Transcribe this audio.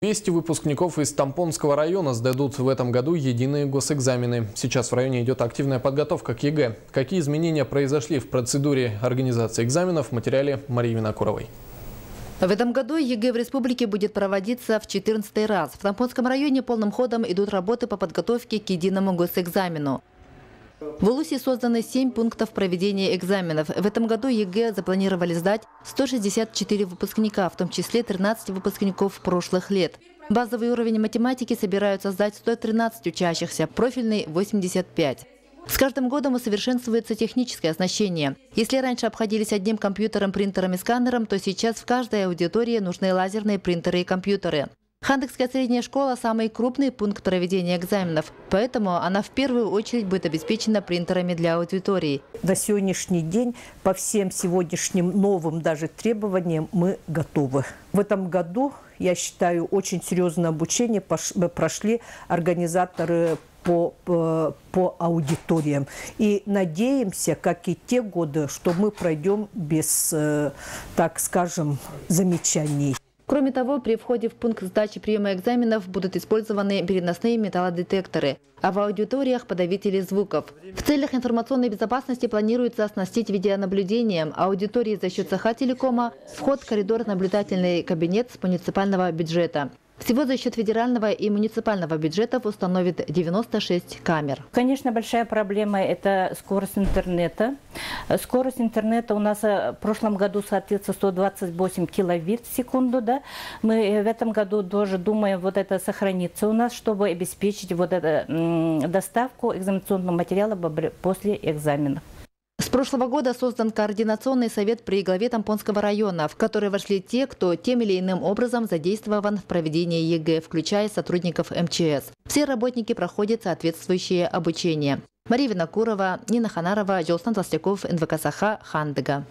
200 выпускников из Тампонского района сдадут в этом году единые госэкзамены. Сейчас в районе идет активная подготовка к ЕГЭ. Какие изменения произошли в процедуре организации экзаменов, в материале Марии Винокуровой. В этом году ЕГЭ в республике будет проводиться в 14-й раз. В Тампонском районе полным ходом идут работы по подготовке к единому госэкзамену. В Улусе созданы 7 пунктов проведения экзаменов. В этом году ЕГЭ запланировали сдать 164 выпускника, в том числе 13 выпускников прошлых лет. Базовый уровень математики собираются сдать 113 учащихся, профильный – 85. С каждым годом усовершенствуется техническое оснащение. Если раньше обходились одним компьютером, принтером и сканером, то сейчас в каждой аудитории нужны лазерные принтеры и компьютеры. Хандыкская средняя школа – самый крупный пункт проведения экзаменов, поэтому она в первую очередь будет обеспечена принтерами для аудитории. На сегодняшний день по всем сегодняшним новым даже требованиям мы готовы. В этом году, я считаю, очень серьезное обучение прошли организаторы по аудиториям. И надеемся, как и те годы, что мы пройдем без, так скажем, замечаний. Кроме того, при входе в пункт сдачи приема экзаменов будут использованы переносные металлодетекторы, а в аудиториях подавители звуков. В целях информационной безопасности планируется оснастить видеонаблюдением аудитории за счет Сахателекома, вход в коридор наблюдательный кабинет с муниципального бюджета. Всего за счет федерального и муниципального бюджетов установит 96 камер. Конечно, большая проблема – это скорость интернета. Скорость интернета у нас в прошлом году соответствует 128 килобит в секунду. Да? Мы в этом году тоже думаем, вот это сохранится у нас, чтобы обеспечить вот эту доставку экзаменационного материала после экзамена. С прошлого года создан координационный совет при главе Тампонского района, в который вошли те, кто тем или иным образом задействован в проведении ЕГЭ, включая сотрудников МЧС. Все работники проходят соответствующее обучение. Мария Винокурова, Нина Ханарова, Жолсан Толстяков, НВК Саха, Хандыга.